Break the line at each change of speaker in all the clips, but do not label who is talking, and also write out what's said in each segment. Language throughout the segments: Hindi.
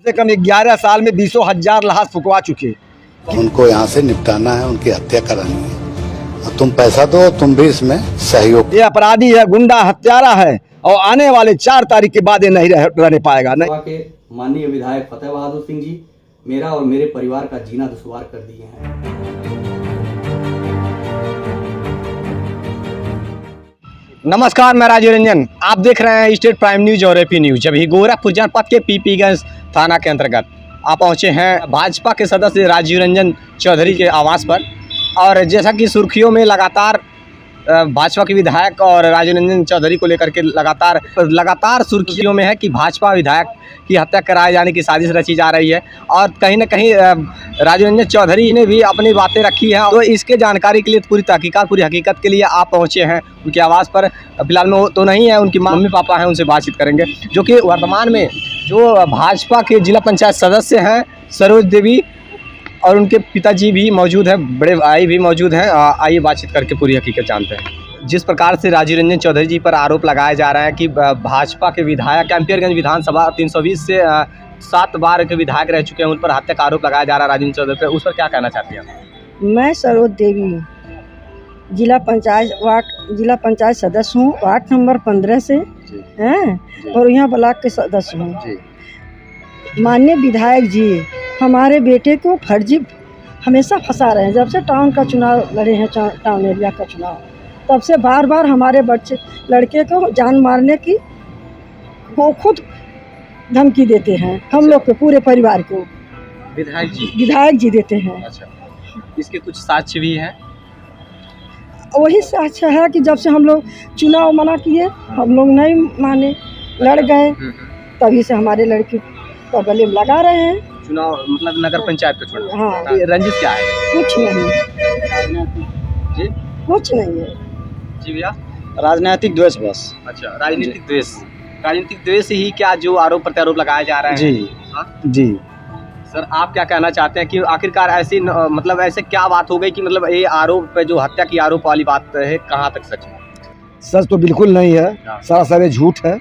से कम 11 साल में 20,000 लाश फुकवा चुके।
उनको यहाँ से निपटाना है, उनकी हत्या करानी है और तुम पैसा दो, तुम भी इसमें सहयोग।
ये अपराधी है, गुंडा हत्यारा है और आने वाले 4 तारीख के बाद ये नहीं रहने पाएगा। नहीं
के माननीय विधायक फतेह बहादुर सिंह जी मेरा और मेरे परिवार का जीना दुश्वार कर दिए हैं।
नमस्कार, मैं राजीव रंजन। आप देख रहे हैं स्टेट प्राइम न्यूज और एपी न्यूज। अभी गोरखपुर जनपद के पीपीगंज थाना के अंतर्गत आप पहुंचे हैं भाजपा के सदस्य राजीव रंजन चौधरी के आवास पर। और जैसा कि सुर्खियों में लगातार भाजपा के विधायक और राजीव रंजन चौधरी को लेकर के लगातार सुर्खियों में है कि भाजपा विधायक की हत्या कराए जाने की साजिश रची जा रही है। और कहीं न कहीं राजीव रंजन चौधरी ने भी अपनी बातें रखी हैं। तो इसके जानकारी के लिए पूरी हकीकत के लिए आप पहुंचे हैं उनके आवास पर। फिलहाल में वो तो नहीं है, उनकी मम्मी पापा हैं, उनसे बातचीत करेंगे। जो कि वर्तमान में जो भाजपा के जिला पंचायत सदस्य हैं सरोज देवी और उनके पिताजी भी मौजूद हैं, बड़े भाई भी मौजूद हैं। आइए बातचीत करके पूरी हकीकत जानते हैं। जिस प्रकार से राजीव रंजन चौधरी जी पर आरोप लगाया जा रहा है कि भाजपा के विधायक कैंपियरगंज विधानसभा 320 से 7 बार के विधायक रह चुके हैं, उन पर हत्या का आरोप लगाया जा रहा है राजीव चौधरी पर, उस पर क्या कहना चाहती हैं?
मैं सरोज देवी जिला पंचायत सदस्य हूँ, वार्ड नंबर 15 से हैं और यहाँ ब्लॉक के सदस्य हूँ। माननीय विधायक जी हमारे बेटे को फर्जी हमेशा फंसा रहे हैं। जब से टाउन का चुनाव लड़े हैं, टाउन एरिया का चुनाव, तब से बार बार हमारे लड़के को जान मारने की वो खुद धमकी देते हैं। हम लोग के पूरे परिवार को विधायक जी देते हैं।
अच्छा, इसके कुछ साक्ष्य भी हैं?
वही साक्ष्य है कि जब से हम लोग चुनाव मना किए, हम लोग नहीं माने, लड़ गए, तभी से हमारे लड़के को गले में लगा रहे हैं।
चुनाव मतलब नगर पंचायत का चुनाव?
हाँ।
ये रंजित क्या है?
कुछ नहीं
जी,
कुछ नहीं है
जी भैया।
राजनीतिक द्वेष बस।
अच्छा, राजनीतिक द्वेष ही क्या जो आरोप प्रत्यारोप लगाया जा रहा है?
जी
हाँ?
जी
सर, आप क्या कहना चाहते हैं कि आखिरकार ऐसी मतलब ऐसे क्या बात हो गई कि मतलब ये आरोप पे जो हत्या की आरोप वाली बात है, कहाँ तक सच है?
सच तो बिल्कुल नहीं है, सरासर झूठ है।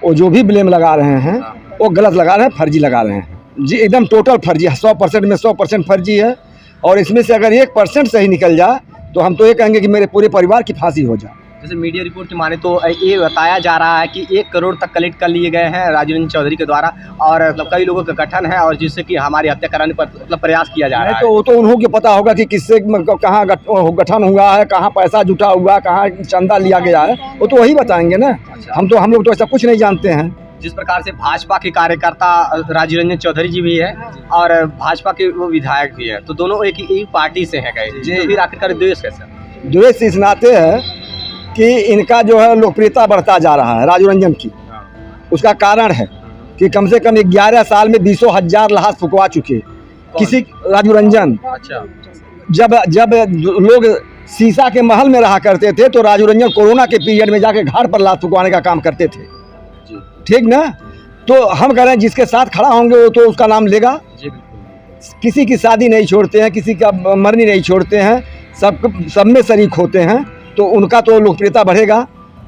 वो जो भी ब्लेम लगा रहे हैं वो गलत लगा रहे हैं, फर्जी लगा रहे हैं जी, एकदम टोटल फर्जी है। 100% में 100% फर्जी है। और इसमें से अगर 1% सही निकल जाए तो हम तो ये कहेंगे कि मेरे पूरे परिवार की फांसी हो जाए।
जैसे मीडिया रिपोर्ट की माने तो ये बताया जा रहा है कि 1 करोड़ तक कलेक्ट कर लिए गए हैं राजीव रंजन चौधरी के द्वारा, और मतलब कई लोगों का गठन है और जिससे कि हमारी हत्या कराने पर मतलब प्रयास किया जा रहा है।
तो वो तो उन्हों को पता होगा कि किससे कहाँ गठन हुआ है, कहाँ पैसा जुटा हुआ, कहाँ चंदा लिया गया है, वो तो वही बताएंगे ना। हम लोग तो ऐसा कुछ नहीं जानते हैं।
जिस प्रकार से भाजपा के कार्यकर्ता राजीव रंजन चौधरी जी भी है और भाजपा के वो विधायक भी है, तो दोनों एक ही पार्टी से हैं गए, तो फिर आखिरकार द्वेष कैसे?
द्वेष इस नाते है कि इनका जो है लोकप्रियता बढ़ता जा रहा है राजीव रंजन की। उसका कारण है कि कम से कम 11 साल में 20,000 लाश फुकवा चुके किसी राजीव रंजन।
अच्छा,
जब लोग शीशा के महल में रहा करते थे तो राजीव रंजन कोरोना के पीरियड में जाके घाट पर लाश फुकवाने का काम करते थे, ठीक ना। तो हम कह रहे हैं जिसके साथ खड़ा होंगे वो तो उसका नाम लेगा। किसी की शादी नहीं छोड़ते हैं, किसी का मरनी नहीं छोड़ते हैं, सब में शरीक होते हैं, तो उनका तो लोकप्रियता बढ़ेगा।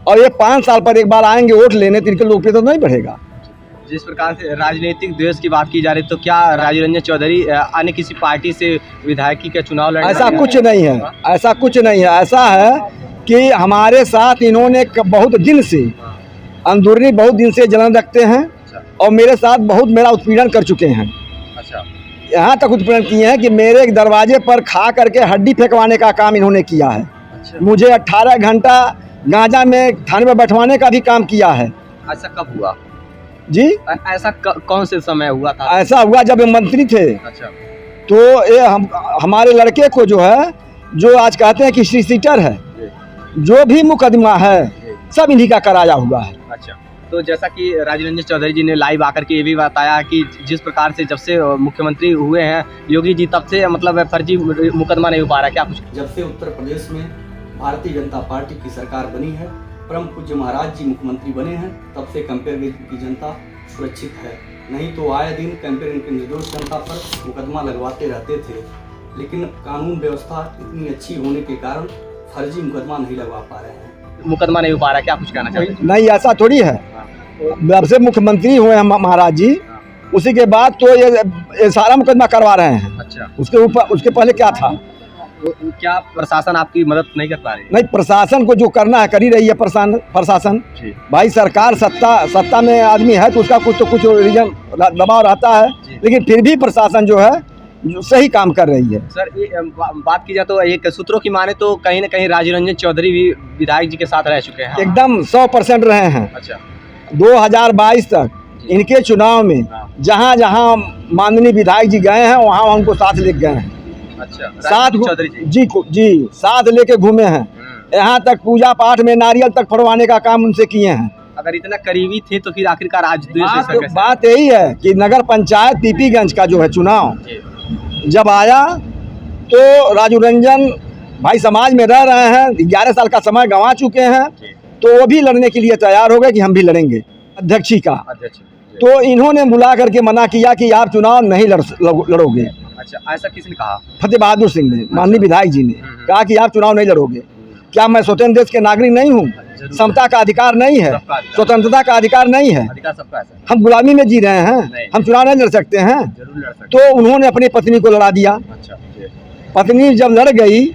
और ये 5 साल पर एक बार आएंगे वोट लेने तो इनका लोकप्रियता तो नहीं बढ़ेगा।
जिस प्रकार से राजनीतिक द्वेष की बात की जा रही है, तो क्या राजीव रंजन चौधरी अन्य किसी पार्टी से विधायकी का चुनाव लड़?
ऐसा कुछ नहीं है, ऐसा कुछ नहीं है। ऐसा है कि हमारे साथ इन्होंने बहुत दिन से अंदरूनी बहुत दिन से जलन रखते हैं और मेरे साथ बहुत मेरा उत्पीड़न कर चुके हैं।
अच्छा,
यहाँ तक उत्पीड़न किए हैं कि मेरे दरवाजे पर खा करके हड्डी फेंकवाने का काम इन्होंने किया है।
अच्छा।
मुझे 18 घंटा गांजा में थाने में बैठवाने का भी काम किया है।
ऐसा कब हुआ
जी?
ऐसा कौन से समय हुआ था?
ऐसा हुआ जब ये मंत्री थे।
अच्छा, तो
ये हमारे लड़के को जो है, जो आज कहते हैं कि सीटर है, जो भी मुकदमा है सब इन्हीं का कराया हुआ है।
अच्छा, तो जैसा कि राजीव रंजन चौधरी जी ने लाइव आकर के ये भी बताया कि जिस प्रकार से जब से मुख्यमंत्री हुए हैं योगी जी, तब से मतलब फर्जी मुकदमा नहीं हो पा रहा, क्या कुछ?
जब से उत्तर प्रदेश में भारतीय जनता पार्टी की सरकार बनी है, परम पूज्य महाराज जी मुख्यमंत्री बने हैं, तब से कैंपियरगंज की जनता सुरक्षित है। नहीं तो आए दिन कैंपियरगंज की निर्दोष जनता पर मुकदमा लगवाते रहते थे, लेकिन कानून व्यवस्था इतनी अच्छी होने के कारण फर्जी मुकदमा नहीं लगवा पा रहे हैं।
मुकदमा नहीं हो पा रहा, क्या कुछ कहना चाहिए?
नहीं, ऐसा थोड़ी है। जब से मुख्यमंत्री हुए हैं महाराज जी, उसी के बाद तो ये सारा मुकदमा करवा रहे हैं।
अच्छा,
उसके ऊपर उसके पहले क्या था?
तो क्या प्रशासन आपकी मदद नहीं कर पा रही?
नहीं, प्रशासन को जो करना है कर ही रही है प्रशासन।
जी।
भाई सरकार सत्ता में आदमी है तो उसका कुछ रीजन दबाव रहता है, लेकिन फिर भी प्रशासन जो है जो सही काम कर रही है।
सर ये बात की जाए तो एक सूत्रों की माने तो कहीं ना कहीं राजीव रंजन चौधरी भी विधायक जी के साथ रह चुके हैं।
एकदम 100% रहे हैं।
अच्छा,
2022 तक इनके चुनाव में जहां जहां माननीय विधायक जी गए हैं वहां उनको साथ लेके गए हैं।
अच्छा,
साथ
चौधरी जी
जी साथ लेके घूमे हैं। यहाँ तक पूजा पाठ में नारियल तक फड़वाने का काम उनसे किए हैं।
अगर इतना करीबी थे तो फिर आखिरकार आज देश ऐसा कैसे?
बात यही है कि नगर पंचायत पीपीगंज का जो है चुनाव जब आया तो राजू रंजन भाई समाज में रह रहे हैं, 11 साल का समय गंवा चुके हैं, तो वो भी लड़ने के लिए तैयार हो गए कि हम भी लड़ेंगे अध्यक्षी का। तो इन्होंने बुला करके मना किया कि आप चुनाव नहीं लड़ोगे।
अच्छा, ऐसा किसने कहा?
फतेह बहादुर सिंह ने, माननीय विधायक जी ने कहा कि आप चुनाव नहीं लड़ोगे। क्या मैं स्वतंत्र देश के नागरिक नहीं हूँ? समता का अधिकार नहीं है, स्वतंत्रता का अधिकार नहीं है,
अधिकार सबका है।
हम गुलामी में जी रहे हैं, हम चुनाव नहीं लड़ सकते हैं?
जरूर लड़ सकते।
तो उन्होंने अपनी पत्नी को लड़ा दिया।
अच्छा,
पत्नी जब लड़ गई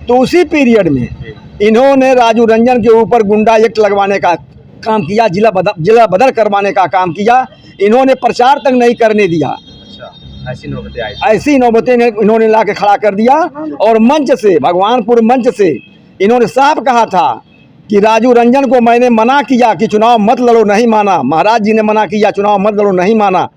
तो उसी पीरियड में इन्होंने राजू रंजन के ऊपर गुंडा एक्ट लगवाने का काम किया, जिला बदल करवाने का काम किया। इन्होंने प्रचार तक नहीं करने दिया।
अच्छा,
ऐसी नौबतें इन्होंने ला के खड़ा कर दिया। और मंच से, भगवानपुर मंच से इन्होंने साफ कहा था कि राजू रंजन को मैंने मना किया कि चुनाव मत लड़ो, नहीं माना। महाराज जी ने मना किया चुनाव मत लड़ो, नहीं माना।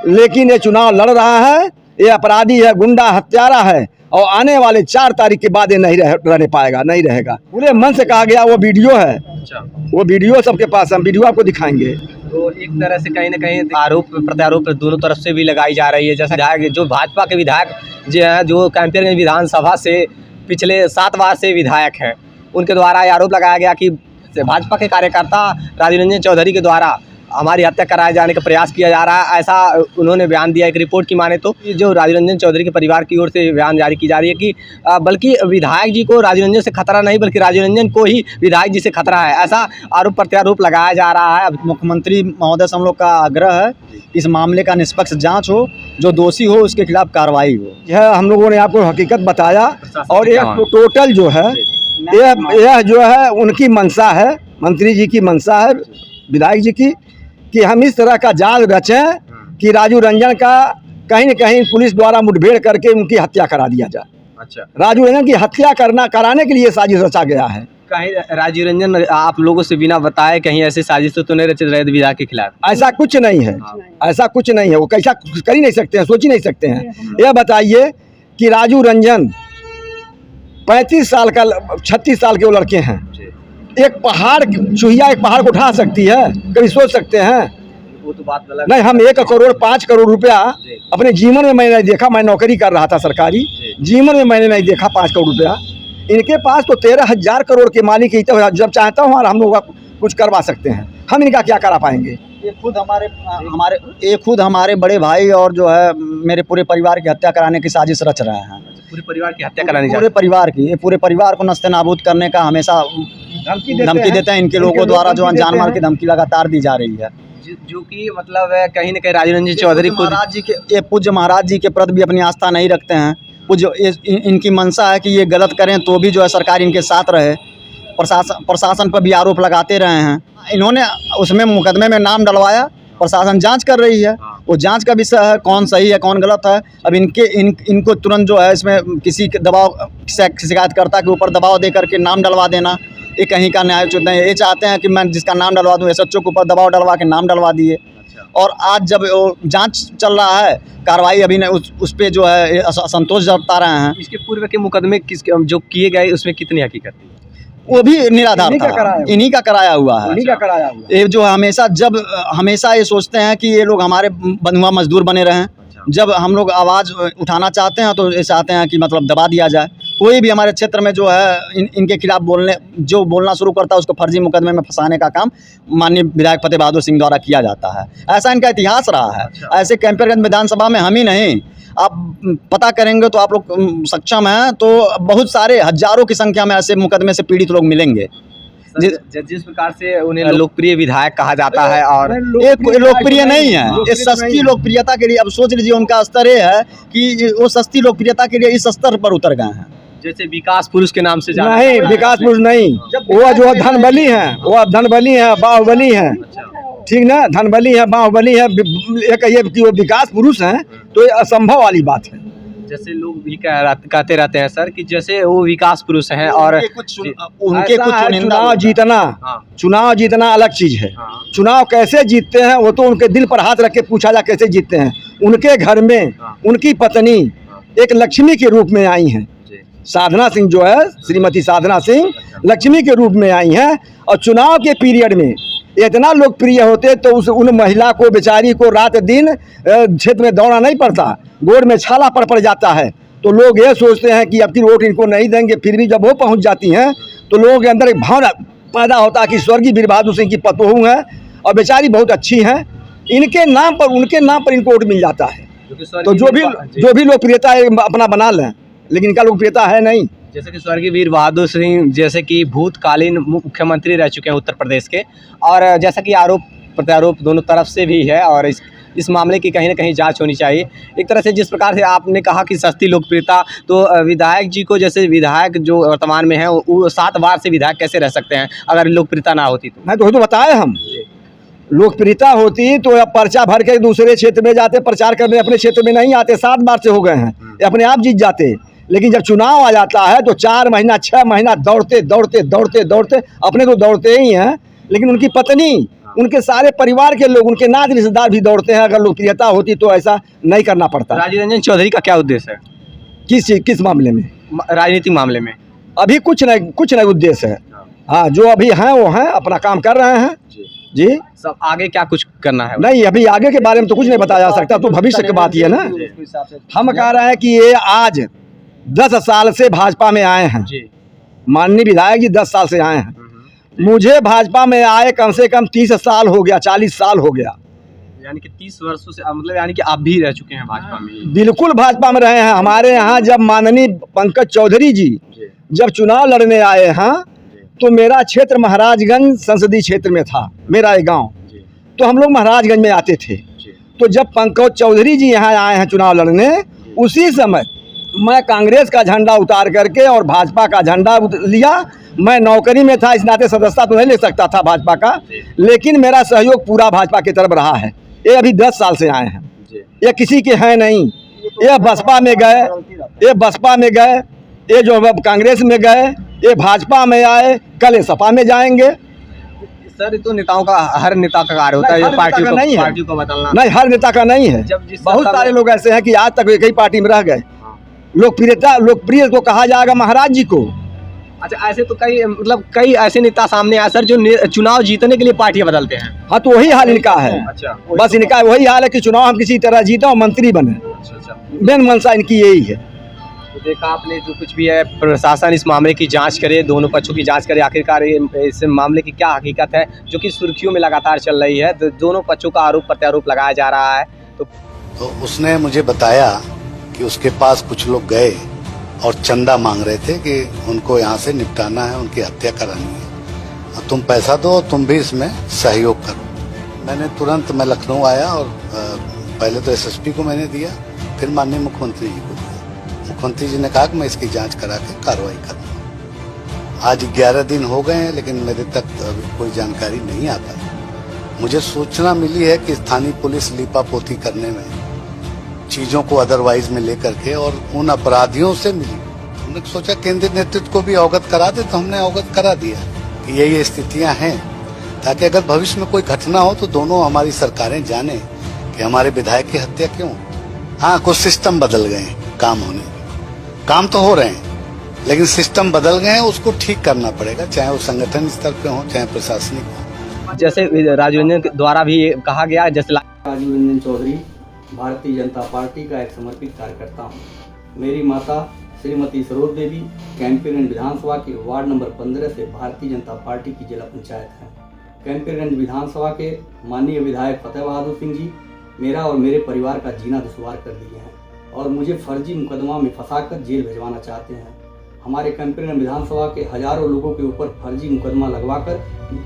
लेकिन ये चुनाव लड़ रहा है, ये अपराधी है, गुंडा हत्यारा है, और आने वाले 4 तारीख के बाद ये नहीं रहने पाएगा, नहीं रहेगा। पूरे मन से कहा गया। वो वीडियो है। अच्छा, वो वीडियो सबके पास, हम वीडियो आपको दिखाएंगे।
तो एक तरह से कहीं ना कहीं आरोप प्रत्यारोप दोनों तरफ से भी लगाई जा रही है। जैसे विधायक जो भाजपा के विधायक जो है, जो कैंपेगंज विधानसभा से पिछले 7 बार से विधायक हैं, उनके द्वारा ये आरोप लगाया गया कि भाजपा के कार्यकर्ता राजीव रंजन चौधरी के द्वारा हमारी हत्या कराए जाने का प्रयास किया जा रहा है। ऐसा उन्होंने बयान दिया। एक रिपोर्ट की माने तो जो राजीव रंजन चौधरी के परिवार की ओर से बयान जारी की जा रही है कि बल्कि विधायक जी को राजीव रंजन से खतरा नहीं, बल्कि राजीव रंजन को ही विधायक जी से खतरा है। ऐसा आरोप प्रत्यारोप लगाया जा रहा है।
मुख्यमंत्री महोदय से हम लोग का आग्रह है इस मामले का निष्पक्ष जांच हो, जो दोषी हो उसके खिलाफ कार्रवाई हो।
यह हम लोगों ने आपको हकीकत बताया। और एक टोटल जो है यह जो है उनकी मंशा है, मंत्री जी की मंशा है, विधायक जी की, कि हम इस तरह का जाल रचें कि राजू रंजन का कहीं न कहीं पुलिस द्वारा मुठभेड़ करके उनकी हत्या करा दिया जाए।
अच्छा,
राजू रंजन की हत्या कराने के लिए साजिश रचा गया है।
कहीं राजीव रंजन आप लोगों से बिना बताए कहीं ऐसे साजिश तो नहीं रचे रहे विधायक के खिलाफ?
ऐसा कुछ नहीं है, ऐसा कुछ नहीं है। वो कैसा कर ही नहीं सकते हैं, सोच ही नहीं सकते हैं। यह बताइए कि राजू रंजन 35 साल का, 36 साल के वो लड़के हैं। एक पहाड़, चूहिया एक पहाड़ को उठा सकती है? कभी सोच सकते हैं?
वो तो बात गलत।
नहीं, हम 1 करोड़ 5 करोड़ रुपया अपने जीवन में मैंने नहीं देखा। मैं नौकरी कर रहा था सरकारी, जीवन में मैंने नहीं देखा 5 करोड़ रुपया। इनके पास तो 13,000 करोड़ के मालिक ही तो, जब चाहता हूँ हम लोग कुछ करवा सकते हैं। हम इनका क्या करा पाएंगे?
ये खुद हमारे बड़े भाई और जो है मेरे पूरे परिवार की हत्या कराने की साजिश रच रहे हैं।
पूरे परिवार की हत्या कराने,
पूरे परिवार की, ये पूरे परिवार को नस्ते नाबूद करने का हमेशा धमकी देते हैं। इनके लोगों द्वारा जो जान माल की धमकी लगातार दी जा रही है,
जो कि मतलब कहीं न कहीं राजीव रंजन चौधरी
महाराज जी के, ये पूज्य महाराज जी के प्रति भी अपनी आस्था नहीं रखते हैं। पूज्य इनकी मंशा है कि ये गलत करें तो भी जो है सरकार इनके साथ रहे। प्रशासन पर भी आरोप लगाते रहे हैं। इन्होंने उसमें मुकदमे में नाम डलवाया, प्रशासन जांच कर रही है। वो जांच का विषय है, कौन सही है कौन गलत है। अब इनको तुरंत जो है इसमें किसी के दबाव, शिकायतकर्ता के ऊपर दबाव दे करके नाम डलवा देना, ये कहीं का न्याय उचित नहीं है। ये चाहते हैं कि मैं जिसका नाम डलवा दूँ, SHO के ऊपर दबाव डलवा के नाम डलवा दिए। और आज जब जांच चल रहा है, कार्रवाई अभी नहीं, उस पर जो है असंतोष जता रहे हैं।
इसके पूर्व के मुकदमे जो किए गए उसमें कितनी हकीकत थी?
वो भी निराधार था, इन्हीं का कराया हुआ है। ये जो हमेशा ये सोचते हैं कि ये लोग हमारे बंधुआ मजदूर बने रहें। जब हम लोग आवाज़ उठाना चाहते हैं तो ये चाहते हैं कि मतलब दबा दिया जाए। कोई भी हमारे क्षेत्र में जो है इनके खिलाफ बोलना शुरू करता है, उसको फर्जी मुकदमे में फंसाने का काम माननीय विधायक फतेह बहादुर सिंह द्वारा किया जाता है। ऐसा इनका इतिहास रहा है। ऐसे कैंपेगंज विधानसभा में हम ही नहीं, आप पता करेंगे तो आप लोग सक्षम हैं तो बहुत सारे हजारों की संख्या में ऐसे मुकदमे से पीड़ित लोग मिलेंगे।
जिस प्रकार से उन्हें लोकप्रिय विधायक कहा जाता है और
ये कोई लोकप्रिय नहीं है, ये सस्ती लोकप्रियता के लिए। अब सोच लीजिए उनका स्तर ये है कि वो सस्ती लोकप्रियता के लिए इस स्तर पर उतर गए हैं।
जैसे विकास पुरुष के नाम से जाना
नहीं, विकास पुरुष नहीं, वो जो धन बली हैं, वो धन बली हैं, बाहुबली हैं, ठीक ना, धन बली है, बाहुबली है। एक ये कि वो विकास पुरुष हैं तो ये असंभव वाली बात है।
जैसे लोग भी कहते रहते हैं सर कि जैसे वो विकास पुरुष हैं और
उनके कुछ
चुनाव जीतना, चुनाव जीतना अलग चीज है। चुनाव कैसे जीतते हैं वो तो उनके दिल पर हाथ रख के पूछा जा कैसे जीतते हैं। उनके घर में उनकी पत्नी एक लक्ष्मी के रूप में आई हैं, साधना सिंह जो है, श्रीमती साधना सिंह लक्ष्मी के रूप में आई हैं। और चुनाव के पीरियड में इतना लोकप्रिय होते तो उन महिला को, बेचारी को रात दिन क्षेत्र में दौड़ना नहीं पड़ता, गोड़ में छाला पड़ जाता है। तो लोग ये सोचते हैं कि अब की वोट इनको नहीं देंगे, फिर भी जब वो पहुंच जाती हैं तो लोगों के अंदर एक भावना पैदा होता है कि स्वर्गीय वीर बहादुर सिंह की पतोहू हैं और बेचारी बहुत अच्छी हैं, उनके नाम पर इनको वोट मिल जाता है। तो जो भी लोकप्रियता है अपना बना लें, लेकिन इनका लोकप्रियता है नहीं।
जैसे कि स्वर्गीय वीर बहादुर सिंह जैसे कि भूतकालीन मुख्यमंत्री रह चुके हैं उत्तर प्रदेश के, और जैसा कि आरोप प्रत्यारोप दोनों तरफ से भी है और इस मामले की कहीं ना कहीं जांच होनी चाहिए। एक तरह से जिस प्रकार से आपने कहा कि सस्ती लोकप्रियता, तो विधायक जी को, जैसे विधायक जो वर्तमान में है वो 7 बार से विधायक कैसे रह सकते हैं अगर लोकप्रियता ना होती तो?
मैं तो बताया, हम लोकप्रियता होती तो अब पर्चा भर के दूसरे क्षेत्र में जाते प्रचार करने, अपने क्षेत्र में नहीं आते। 7 बार से हो गए हैं, अपने आप जीत जाते। लेकिन जब चुनाव आ जाता है तो 4 महीना 6 महीना दौड़ते अपने तो दौड़ते ही हैं, लेकिन उनकी पत्नी, उनके सारे परिवार के लोग, उनके नात रिश्तेदार भी दौड़ते हैं। अगर लोकप्रियता होती तो ऐसा नहीं करना पड़ता।
राजीव रंजन चौधरी का क्या उद्देश्य है?
किस मामले में?
राजनीतिक मामले में
अभी कुछ नहीं उद्देश्य है। हाँ, जो अभी हैं वो हैं, अपना काम कर रहे हैं जी।
सब आगे क्या कुछ करना है?
नहीं, अभी आगे के बारे में तो कुछ नहीं बताया जा सकता, तो भविष्य की बात ये ना। हम कह रहे हैं कि ये आज 10 साल से भाजपा में आए हैं, माननीय विधायक जी 10 साल से आए हैं। मुझे भाजपा में आए कम से कम 30 साल हो गया, 40 साल हो गया।
यानी कि 30 वर्षों से, मतलब यानी कि आप भी रह चुके हैं भाजपा में?
बिल्कुल भाजपा में रहे हैं। हमारे यहाँ जब माननीय पंकज चौधरी जी जब चुनाव लड़ने आए हैं तो मेरा क्षेत्र महाराजगंज संसदीय क्षेत्र में था, मेरा एक गाँव, तो हम लोग महाराजगंज में आते थे। तो जब पंकज चौधरी जी यहाँ आए हैं चुनाव लड़ने, उसी समय मैं कांग्रेस का झंडा उतार करके और भाजपा का झंडा लिया। मैं नौकरी में था, इस नाते सदस्यता तो नहीं ले सकता था भाजपा का, लेकिन मेरा सहयोग पूरा भाजपा की तरफ रहा है। ये अभी 10 साल से आए हैं, ये किसी के हैं नहीं। ये बसपा में गए, ये जो कांग्रेस में गए, ये भाजपा में आए, कल ये सपा में जाएंगे।
सर, तो नेताओं का, हर नेता का कार्य होता है पार्टी को बदलना।
नहीं, हर नेता का नहीं है। बहुत सारे लोग ऐसे हैं कि आज तक एक ही पार्टी में रह गए। लोकप्रिय तो कहा जाएगा महाराज जी को।
अच्छा, ऐसे तो कई ऐसे नेता सामने आए सर जो चुनाव जीतने के लिए पार्टियां बदलते हैं।
हाँ, तो वही हाल इनका है।
अच्छा,
बस इनका वही हाल है कि चुनाव हम किसी तरह जीते और मंत्री बने। मेन मंशा इनकी यही है।
तो देखा आपने, जो कुछ भी है प्रशासन इस मामले की जांच करे, दोनों पक्षों की जांच करे, आखिरकार इस मामले की क्या हकीकत है जो कि सुर्खियों में लगातार चल रही है। तो दोनों पक्षों का आरोप प्रत्यारोप लगाया जा रहा है।
तो उसने मुझे बताया कि उसके पास कुछ लोग गए और चंदा मांग रहे थे कि उनको यहाँ से निपटाना है, उनकी हत्या करानी है, और तुम पैसा दो, तुम भी इसमें सहयोग करो। मैंने तुरंत लखनऊ आया और पहले तो एसएसपी को मैंने दिया, फिर माननीय मुख्यमंत्री जी को दिया। मुख्यमंत्री जी ने कहा कि मैं इसकी जांच करा के कार्रवाई करूँगा। आज 11 दिन हो गए हैं, लेकिन मेरे तक अभी कोई जानकारी नहीं आता। मुझे सूचना मिली है कि स्थानीय पुलिस लीपापोती करने में, चीजों को अदरवाइज में लेकर के, और उन अपराधियों से मिली। हमने सोचा केंद्रीय नेतृत्व को भी अवगत करा दे, तो हमने अवगत करा दिया कि ये स्थितियां हैं, ताकि अगर भविष्य में कोई घटना हो तो दोनों हमारी सरकारें जाने कि हमारे विधायक की हत्या क्यों। हाँ, कुछ सिस्टम बदल गए हैं, काम तो हो रहे हैं, लेकिन सिस्टम बदल गए हैं, उसको ठीक करना पड़ेगा, चाहे वो संगठन स्तर पे हो, चाहे प्रशासनिक हो।
जैसे राजीव रंजन द्वारा भी कहा गया, जैसे
राजीव रंजन चौधरी भारतीय जनता पार्टी का एक समर्पित कार्यकर्ता हूँ। मेरी माता श्रीमती सरोज देवी कैंपरगंज विधानसभा के वार्ड नंबर 15 से भारतीय जनता पार्टी की जिला पंचायत है। कैंपरगंज विधानसभा के माननीय विधायक फतेह बहादुर सिंह जी मेरा और मेरे परिवार का जीना दुश्वार कर दिए हैं और मुझे फर्जी मुकदमा में फंसाकर जेल भिजवाना चाहते हैं। हमारे कैंपेन विधानसभा के हजारों लोगों के ऊपर फर्जी मुकदमा लगवाकर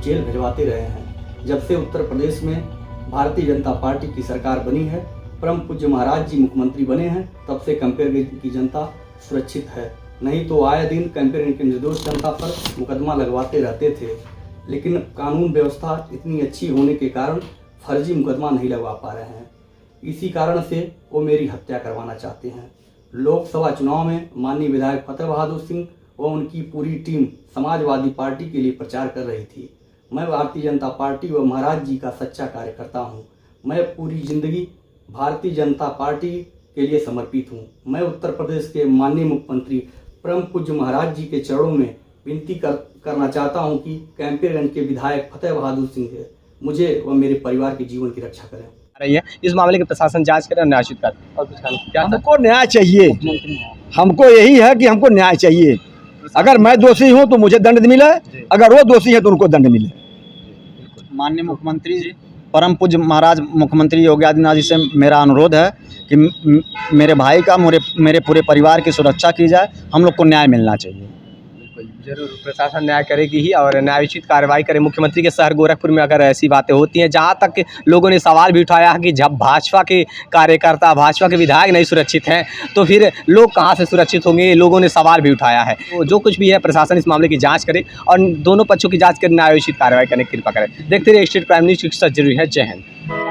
जेल भिजवाते रहे हैं। जब से उत्तर प्रदेश में भारतीय जनता पार्टी की सरकार बनी है, परम पूज्य महाराज जी मुख्यमंत्री बने हैं, तब से कैंपेन की जनता सुरक्षित है। नहीं तो आए दिन कैंपेन के निर्दोष जनता पर मुकदमा लगवाते रहते थे। लेकिन कानून व्यवस्था इतनी अच्छी होने के कारण फर्जी मुकदमा नहीं लगवा पा रहे हैं। इसी कारण से वो मेरी हत्या करवाना चाहते हैं। लोकसभा चुनाव में माननीय विधायक फतेह बहादुर सिंह व उनकी पूरी टीम समाजवादी पार्टी के लिए प्रचार कर रही थी। मैं भारतीय जनता पार्टी व महाराज जी का सच्चा कार्यकर्ता हूं। मैं पूरी जिंदगी भारतीय जनता पार्टी के लिए समर्पित हूं। मैं उत्तर प्रदेश के माननीय मुख्यमंत्री परम पूज्य महाराज जी के चरणों में विनती करना चाहता हूं कि कैंपेगंज के विधायक फतेह बहादुर सिंह मुझे व मेरे परिवार के जीवन की रक्षा करें।
रही है इस मामले की प्रशासन जांच करे, न्यायोचित करे। और कुछ कहना क्या था?
हमको न्याय चाहिए, हमको यही है कि हमको न्याय चाहिए। अगर मैं दोषी हूँ तो मुझे दंड मिले, अगर वो दोषी है तो उनको दंड मिले।
माननीय मुख्यमंत्री जी, परम पूज्य महाराज मुख्यमंत्री योगी आदित्यनाथ जी से मेरा अनुरोध है कि मेरे भाई का मेरे पूरे परिवार की सुरक्षा की जाए। हम लोग को न्याय मिलना चाहिए।
जरूर प्रशासन न्याय करेगी ही और न्यायोचित कार्रवाई करे। मुख्यमंत्री के शहर गोरखपुर में अगर ऐसी बातें होती हैं, जहां तक लोगों ने सवाल भी उठाया है कि जब भाजपा के कार्यकर्ता, भाजपा के विधायक नहीं सुरक्षित हैं तो फिर लोग कहां से सुरक्षित होंगे, लोगों ने सवाल भी उठाया है। तो जो कुछ भी है प्रशासन इस मामले की जाँच करे और दोनों पक्षों की जाँच कर न्यायोचित कार्रवाई करने की कृपा करें। देखते रहिए स्टेट प्राइम न्यूज़, जरूरी है। जय हिंद।